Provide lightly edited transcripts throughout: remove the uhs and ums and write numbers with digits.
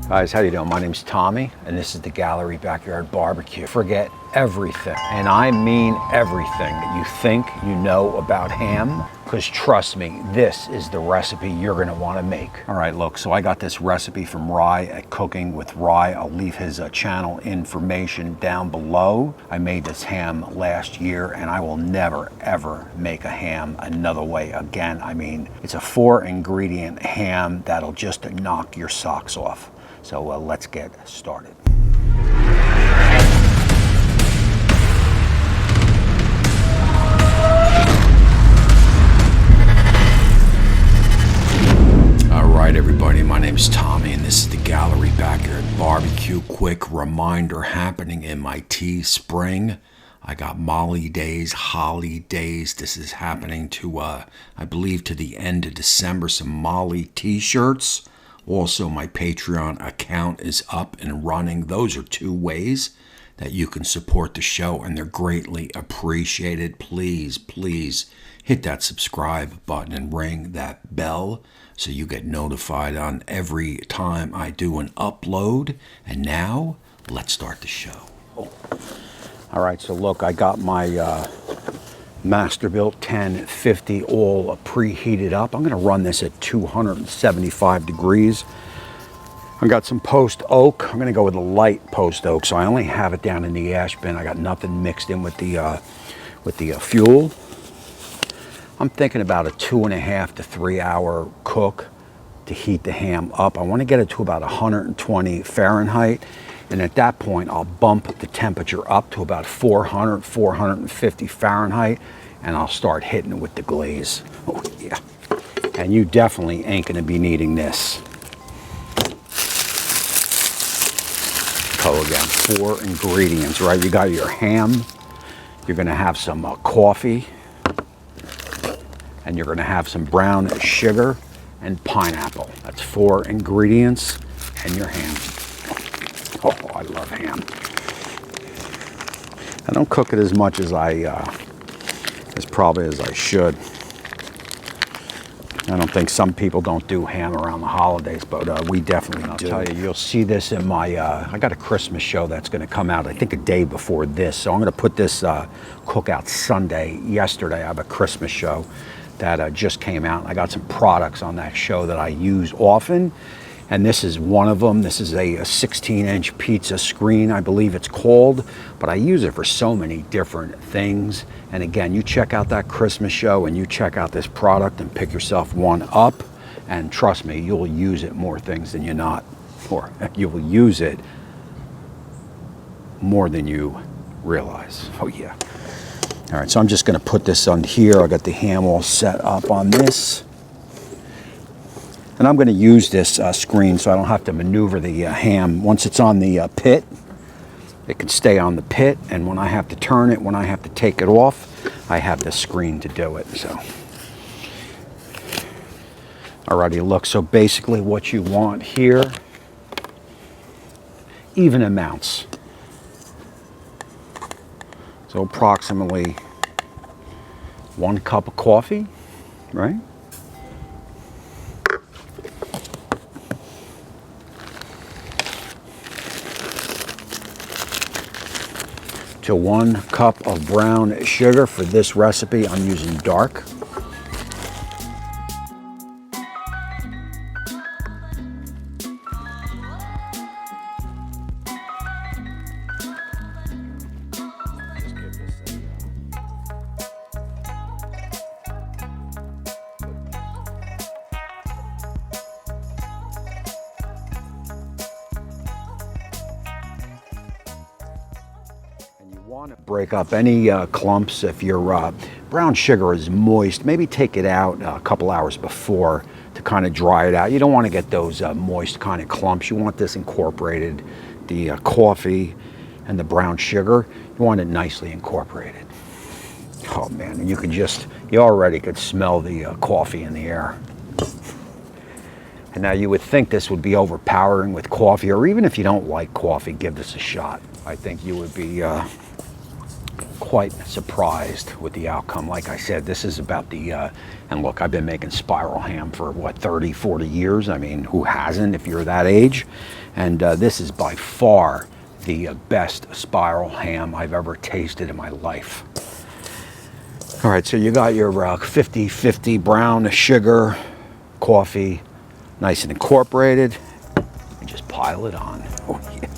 Guys, how you doing? My name's Tommy, and this is the Gallery Backyard Barbecue. Forget everything, and I mean everything that you think you know about ham, because trust me, this is the recipe you're gonna wanna make. All right, look, so I got this recipe from Rye at Cooking with Rye. I'll leave his channel information down below. I made this ham last year, and I will never, ever make a ham another way again. I mean, it's a 4-ingredient ham that'll just knock your socks off. So let's get started. All right, everybody, my name's Tommy, and this is the Gallery Backyard Barbecue. Quick reminder happening in my Teespring. I got Molly Days, Holly Days. This is happening to, I believe, to the end of December. Some Molly t-shirts. Also, my Patreon account is up and running. Those are 2 ways that you can support the show, and they're greatly appreciated. Please, please hit that subscribe button and ring that bell so you get notified on every time I do an upload. And now, let's start the show. All right, so look, I got my Masterbuilt 1050 all preheated up. I'm going to run this at 275 degrees. I got some post oak. I'm going to go with a light post oak, so I only have it down in the ash bin. I got nothing mixed in with the fuel. I'm thinking about a 2.5 to 3 hour cook to heat the ham up. I want to get it to about 120 Fahrenheit. And at that point, I'll bump the temperature up to about 400, 450 Fahrenheit, and I'll start hitting it with the glaze. Oh, yeah. And you definitely ain't gonna be needing this. So again, 4 ingredients, right? You got your ham, you're gonna have some coffee, and you're gonna have some brown sugar and pineapple. That's 4 ingredients and your ham. Oh, I love ham. I don't cook it as much as probably as I should. I don't think some people don't do ham around the holidays, but we definitely do. I'll tell you, you'll see this in my, I got a Christmas show that's gonna come out, I think a day before this. So I'm gonna put this cookout Sunday. Yesterday, I have a Christmas show that just came out. I got some products on that show that I use often. And this is one of them. This is a 16-inch pizza screen, I believe it's called, but I use it for so many different things. And again, you check out that Christmas show and you check out this product and pick yourself one up, and trust me, you'll use it more things than you're not, or you will use it more than you realize. Oh yeah. All right, so I'm just gonna put this on here. I got the ham all set up on this. And I'm going to use this screen so I don't have to maneuver the ham. Once it's on the pit, it can stay on the pit. And when I have to turn it, when I have to take it off, I have the screen to do it. So, alrighty, look. So basically what you want here, even amounts. So approximately 1 cup of coffee, right? To 1 cup of brown sugar. For this recipe, I'm using dark. Want to break up any clumps. If your brown sugar is moist, maybe take it out a couple hours before to kind of dry it out. You don't want to get those moist kind of clumps. You want this incorporated, the coffee and the brown sugar. You want it nicely incorporated. Oh man, and you already could smell the coffee in the air. And now you would think this would be overpowering with coffee, or even if you don't like coffee, give this a shot. I think you would be quite surprised with the outcome. Like I said, this is about the, and look, I've been making spiral ham for what, 30, 40 years. I mean, who hasn't if you're that age? And this is by far the best spiral ham I've ever tasted in my life. All right, so you got your 50-50 brown sugar, coffee, nice and incorporated, and just pile it on. Oh, yeah.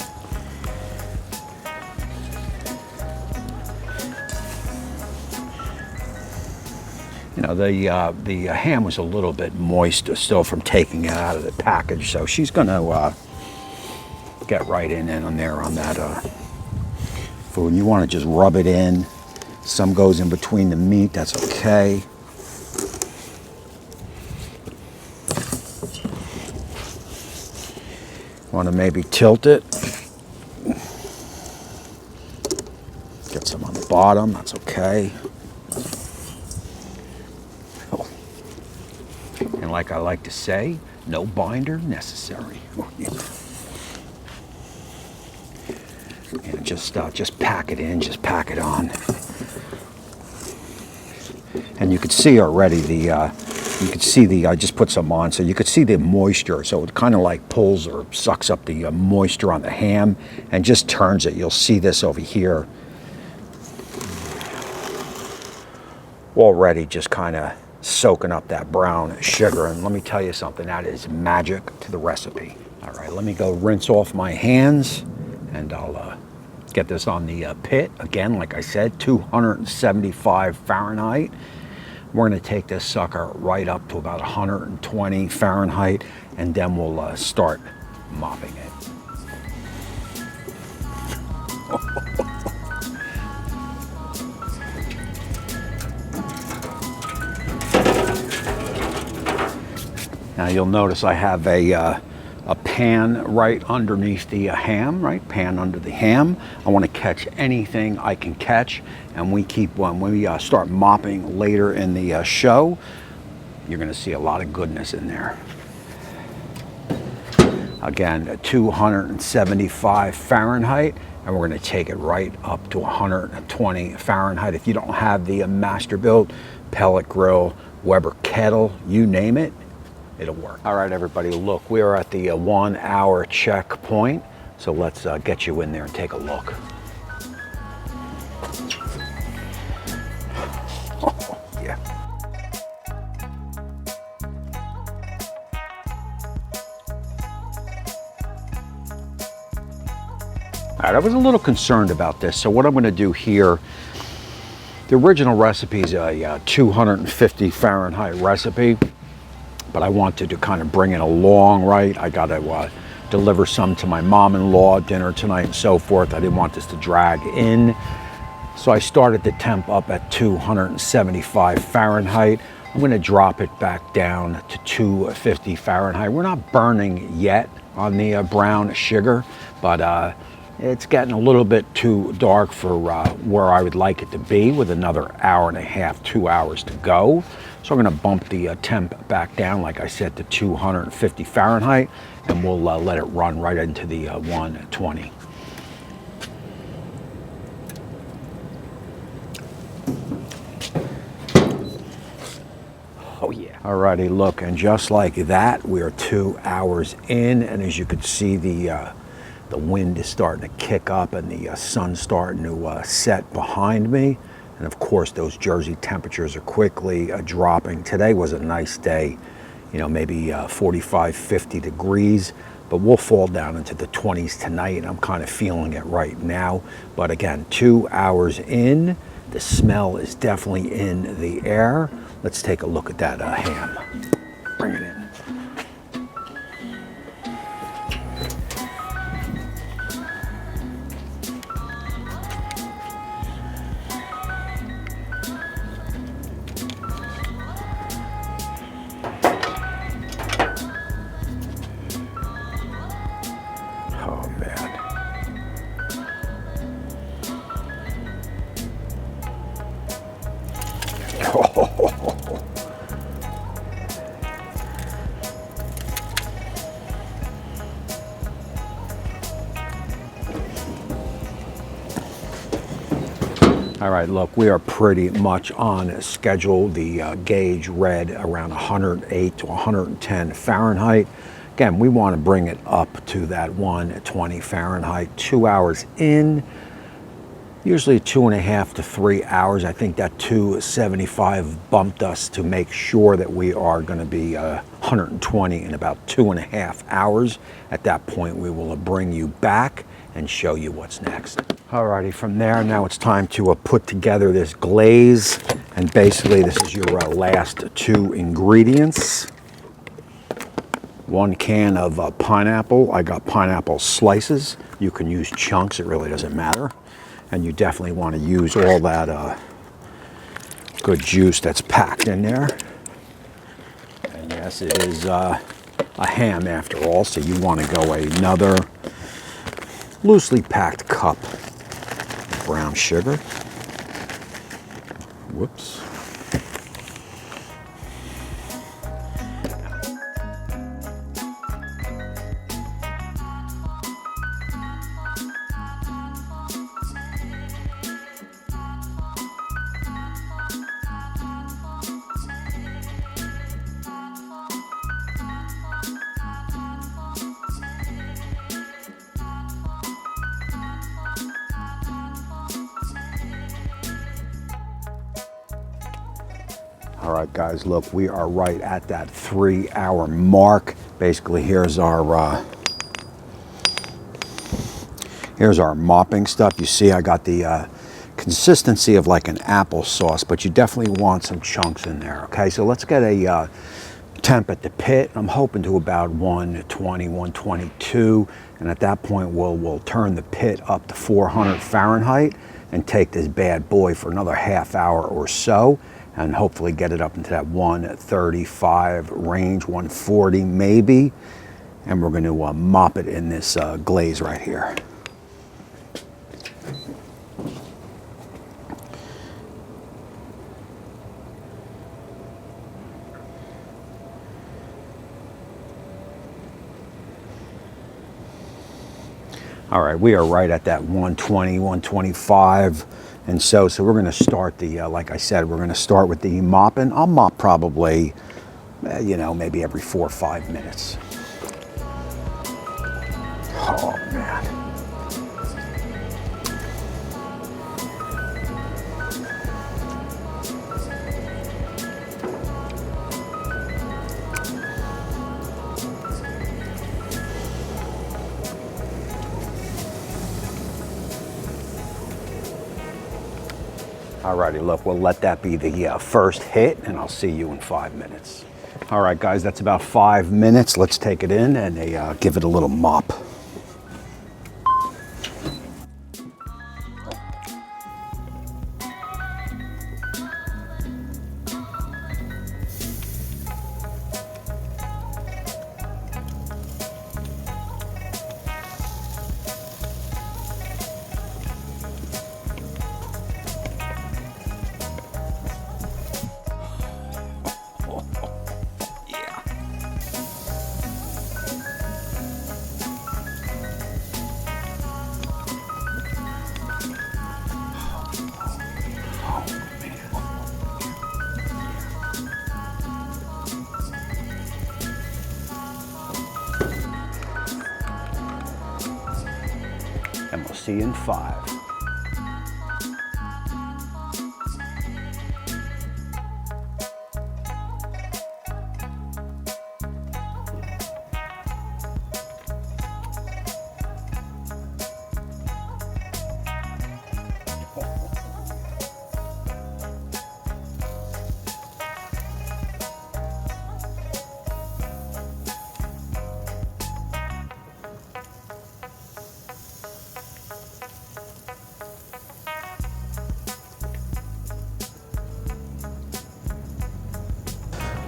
You know, the ham was a little bit moist still from taking it out of the package, so she's going to get right in on there on that food. And you want to just rub it in. Some goes in between the meat, that's okay. Want to maybe tilt it. Get some on the bottom, that's okay. Oh. And like I like to say, no binder necessary. And just pack it in, just pack it on. And you could see already I just put some on, so you could see the moisture. So it kind of like pulls or sucks up the moisture on the ham and just turns it. You'll see this over here. Already just kind of soaking up that brown sugar. And let me tell you something, that is magic to the recipe. All right, let me go rinse off my hands and I'll get this on the pit. Again, like I said, 275 Fahrenheit. We're going to take this sucker right up to about 120 Fahrenheit, and then we'll start mopping it. Now you'll notice I have a pan right underneath the ham, right? Pan under the ham. I want to catch anything I can catch, and when we start mopping later in the show, you're going to see a lot of goodness in there. Again, 275 Fahrenheit, and we're going to take it right up to 120 Fahrenheit. If you don't have the Masterbuilt pellet grill, Weber kettle, you name it, it'll work. All right, everybody, look, we are at the 1 hour checkpoint. So let's get you in there and take a look. Oh, yeah. All right, I was a little concerned about this. So what I'm going to do here, the original recipe is a 250 Fahrenheit recipe. But I wanted to kind of bring it along, right? I got to deliver some to my mom-in-law, dinner tonight and so forth. I didn't want this to drag in. So I started the temp up at 275 Fahrenheit. I'm going to drop it back down to 250 Fahrenheit. We're not burning yet on the brown sugar, but it's getting a little bit too dark for where I would like it to be, with another hour and a half, 2 hours to go. So I'm going to bump the temp back down, like I said, to 250 Fahrenheit, and we'll let it run right into the 120. Oh yeah. Alrighty, look, and just like that, we are 2 hours in, and as you can see, the wind is starting to kick up and the sun's starting to set behind me. And of course, those Jersey temperatures are quickly dropping. Today was a nice day, you know, maybe 45, 50 degrees, but we'll fall down into the 20s tonight. I'm kind of feeling it right now. But again, 2 hours in, the smell is definitely in the air. Let's take a look at that ham. Bring it in. All right, look, we are pretty much on schedule. The gauge read around 108 to 110 Fahrenheit. Again, we want to bring it up to that 120 Fahrenheit. 2 hours in, usually 2.5 to 3 hours. I think that 275 bumped us to make sure that we are going to be 120 in about 2.5 hours. At that point, we will bring you back and show you what's next. Alrighty, from there, now it's time to put together this glaze. And basically, this is your last two ingredients. 1 can of pineapple. I got pineapple slices. You can use chunks, it really doesn't matter. And you definitely want to use all that good juice that's packed in there. And yes, it is a ham after all, so you want to go another loosely packed cup of brown sugar. Whoops. All right, guys, look, we are right at that 3-hour mark. Basically, here's our mopping stuff. You see, I got the consistency of like an applesauce, but you definitely want some chunks in there, okay? So let's get a temp at the pit. I'm hoping to about 120, 122, and at that point, we'll turn the pit up to 400 Fahrenheit and take this bad boy for another half hour or so, and hopefully get it up into that 135 range, 140 maybe. And we're going to mop it in this glaze right here. All right, we are right at that 120, 125. And so we're going to start the, like I said, we're going to start with the mopping. I'll mop probably, you know, maybe every 4 or 5 minutes. Oh, man. Alrighty, look, we'll let that be the first hit, and I'll see you in 5 minutes. All right, guys, that's about 5 minutes. Let's take it in and give it a little mop. And we'll see you in 5.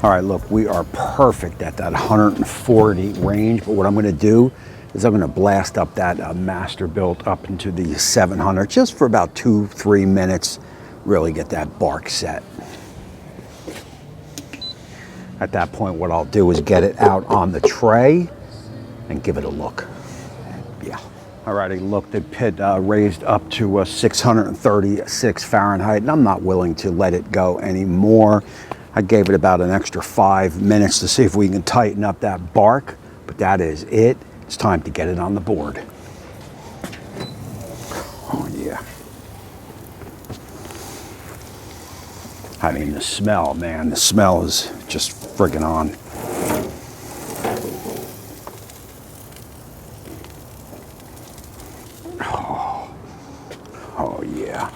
All right, look, we are perfect at that 140 range, but what I'm gonna do is I'm gonna blast up that Masterbuilt up into the 700 just for about 2-3 minutes, really get that bark set. At that point, what I'll do is get it out on the tray and give it a look. Yeah, All right, I looked at pit raised up to 636 Fahrenheit, and I'm not willing to let it go anymore. I gave it about an extra 5 minutes to see if we can tighten up that bark, but that is it. It's time to get it on the board. Oh yeah. I mean, the smell, man, the smell is just friggin' on. Oh yeah.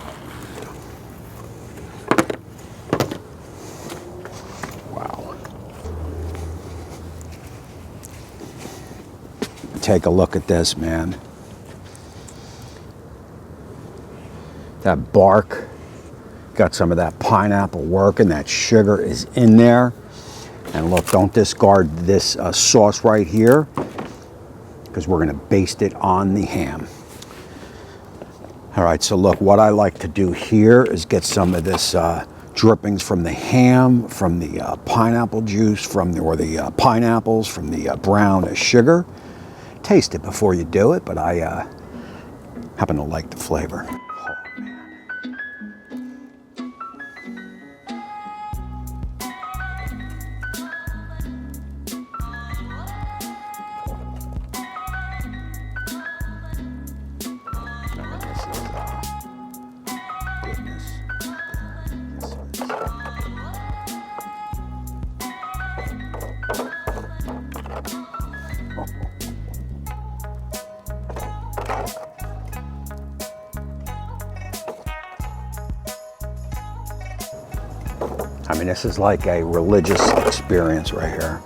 Wow. Take a look at this, man. That bark got some of that pineapple work, and that sugar is in there. And look, don't discard this sauce right here, because we're going to baste it on the ham. All right, so look, what I like to do here is get some of this drippings from the ham, from the pineapple juice, or the pineapples, from the brown sugar. Taste it before you do it, but I happen to like the flavor. Oh, man. I mean, this is like a religious experience right here.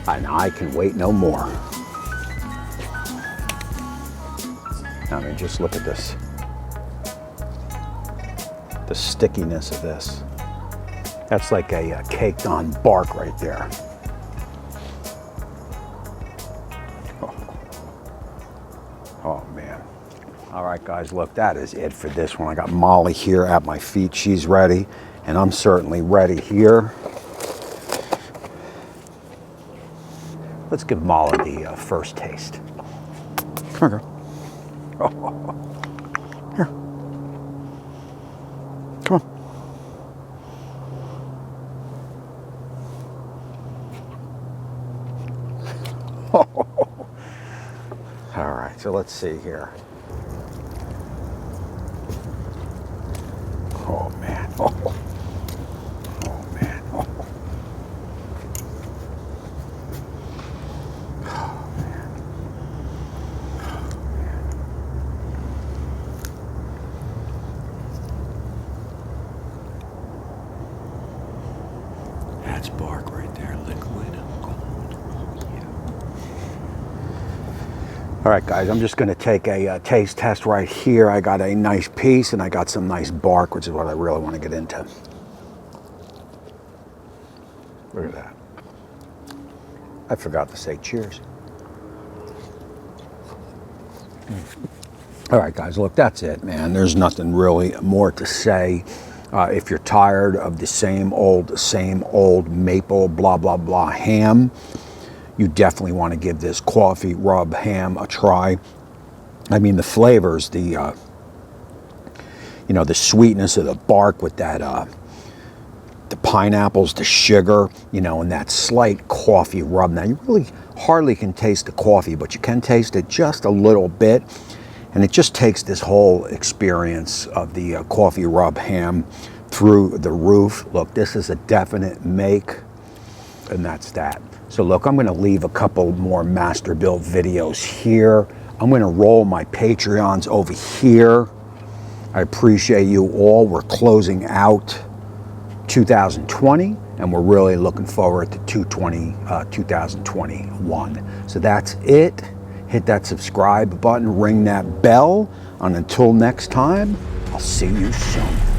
And I can wait no more. I mean, just look at this. The stickiness of this. That's like a caked on bark right there. Oh man. All right, guys, look, that is it for this one. I got Molly here at my feet. She's ready, and I'm certainly ready here. Let's give Molly the first taste. Come here, girl. Oh. Here. Come on. All right, so let's see here. Oh man. Oh man. Oh. That's bark right there, liquid gold. Yeah. All right, guys, I'm just going to take a taste test right here. I got a nice piece, and I got some nice bark, which is what I really want to get into. Look at that. I forgot to say cheers. All right, guys, look, that's it, man. There's nothing really more to say. If you're tired of the same old maple blah, blah, blah ham, you definitely want to give this coffee rub ham a try. I mean, the flavors, the sweetness of the bark with that, the pineapples, the sugar, and that slight coffee rub. Now, you really hardly can taste the coffee, but you can taste it just a little bit. And it just takes this whole experience of the coffee rub ham through the roof. Look, this is a definite make, and that's that. So look, I'm going to leave a couple more Masterbuilt videos here. I'm going to roll my Patreons over here. I appreciate you all. We're closing out 2020, and we're really looking forward to 2021. So that's it. Hit that subscribe button, ring that bell, and until next time, I'll see you soon.